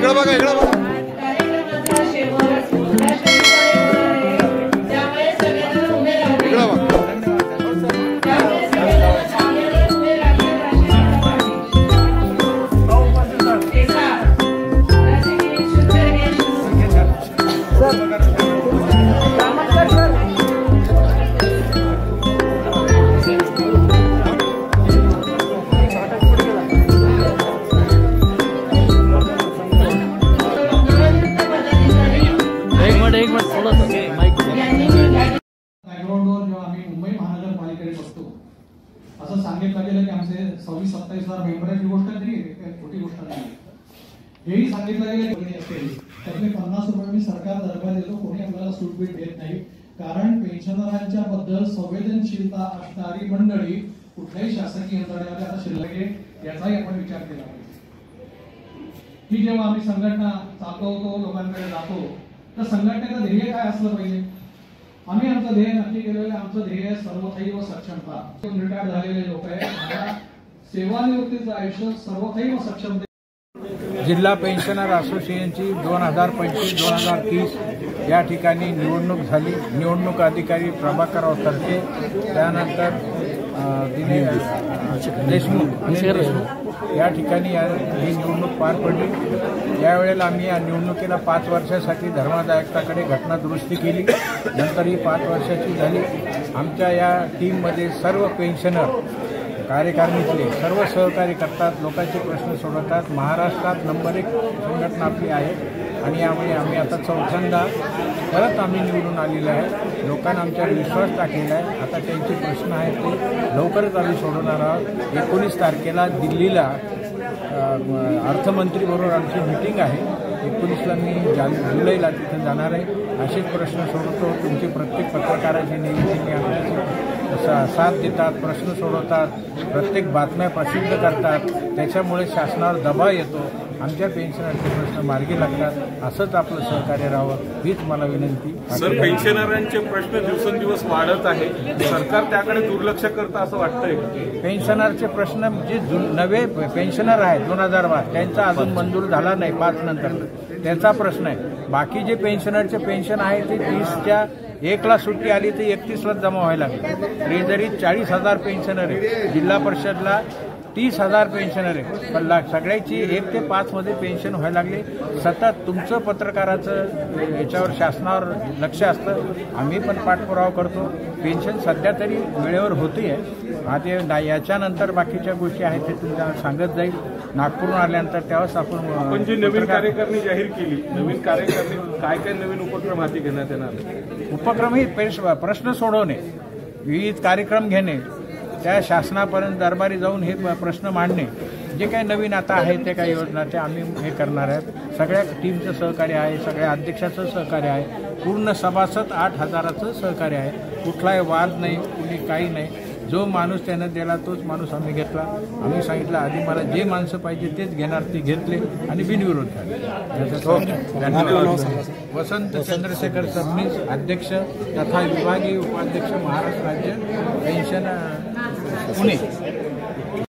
इकडे बघा इकडे बघा असं सांगितलं गेलं की आमचे 26-27,000 मेंबर आहेत. ही गोष्ट तरी खोटी गोष्ट नाही. हेही सांगितलं गेलं की त्यातले 50 रुपये मी सरकार दरबार देतो, कोणी आपल्याला सूटबीट देत नाही. कारण पेन्शनरांच्या बद्दल संवेदनशीलता असणारी मंडळी कुठल्याही शासकीय यंत्रणेमध्ये आता शिल्लक आहे, याचाही आपण विचार केला पाहिजे. ही जेव्हा आम्ही संघटना चालवतो, लोकांकडे जातो, तर संघटनेचं ध्येय काय असलं पाहिजे? आम्ही आमचं ध्येय नक्की केलेलं. आमचं ध्येय सर्वथैव सक्षमता. रिटायर झालेले लोक आहे, सेवानिवृत्तीचं आयुष्य सर्वथैव सक्षम. जिल्हा पेन्शनर असोसिएशनची 2025-2030 या ठिकाणी निवडणूक झाली. निवडणूक अधिकारी प्रभाकरराव तरके, त्यानंतर देशमुख या ठिकाणी ही निवडणूक पार पडली. यावेळेला आम्ही या निवडणुकीला 5 वर्षासाठी धर्मादायकताकडे घटना दुरुस्ती केली. नंतर ही 5 वर्षाची झाली. आमच्या या टीममध्ये सर्व पेन्शनर कार्यकारिणीतले सर्व सहकार्य करतात, लोकांचे प्रश्न सोडवतात. महाराष्ट्रात नंबर 1 संघटना आपली आहे आणि यामुळे आम्ही आता चौथ्यांदा परत आम्ही निवडून आलेलो आहे. लोकांना आमच्यावर विश्वास टाकलेला आहे. आता त्यांचे प्रश्न आहेत ते लवकरच आम्ही सोडवणार आहोत. 19 तारखेला दिल्लीला अर्थमंत्रीबरोबर आमची मीटिंग आहे. 19ला मी जुलैला तिथं जाणार आहे. असेच प्रश्न सोडवतो. तुमचे प्रत्येक पत्रकाराचे नेहमी साथ देतात, प्रश्न सोडवतात, प्रत्येक बातम्या प्रसिद्ध करतात. त्याच्यामुळे शासनावर दबाव येतो. आमच्या पेन्शनरचे प्रश्न मार्गी लागतात. असंच आपलं सहकार्य राहावं हीच मला विनंती. सर, पेन्शनरांचे प्रश्न दिवसेंदिवस वाढत आहे, सरकार त्याकडे दुर्लक्ष करतं असं वाटतंय? पेन्शनरचे प्रश्न जे नवे पेन्शनर आहेत 2012 त्यांचा अजून मंजूर झाला नाही 5 नंतर, त्याचा प्रश्न आहे. बाकी जे पेन्शनरचे पेन्शन आहे ते 30च्या 1ला सुट्टी आली तर 31लाच जमा व्हायला लागली. ट्रेझरीत 40,000 पेन्शनर आहे, जिल्हा परिषदला 30,000 पेन्शनर आहे. पण सगळ्याची 1 ते 5 मध्ये पेन्शन व्हायला लागले. सतत तुमचं पत्रकाराचं याच्यावर शासनावर लक्ष असतं. आम्ही पण पाठपुरावा करतो. पेन्शन सध्या तरी वेळेवर होती आहे. आता याच्यानंतर बाकीच्या गोष्टी आहेत ते तुमच्या सांगत जाईल. नागपूरहून आल्यानंतर तेव्हाच आपण जी नवीन कार्यकारिणी जाहीर केली, नवीन कार्यकारिणी काय काय नवीन उपक्रम हाती घेण्यात येणार? उपक्रम ही प्रश्न सोडवणे, विविध कार्यक्रम घेणे, त्या शासनापर्यंत दरबारी जाऊन हे प्रश्न मांडणे. जे काही नवीन आता आहे ते काही योजना ते आम्ही हे करणार आहेत. सगळ्या टीमचं सहकार्य आहे, सगळ्या अध्यक्षाचं सहकार्य आहे, पूर्ण सभासद 8,000चं सहकार्य आहे. कुठलाही वाद नाही, कुणी काही नाही. जो माणूस त्यानं दिला तोच माणूस आम्ही घेतला. आम्ही सांगितलं आधी मला जे माणसं पाहिजे तेच घेणार, ते घेतले आणि बिनविरोध झाले. धन्यवाद. वसंत चंद्रशेखर सबनीस, अध्यक्ष तथा विभागीय उपाध्यक्ष, महाराष्ट्र राज्य पेन्शन पुणे.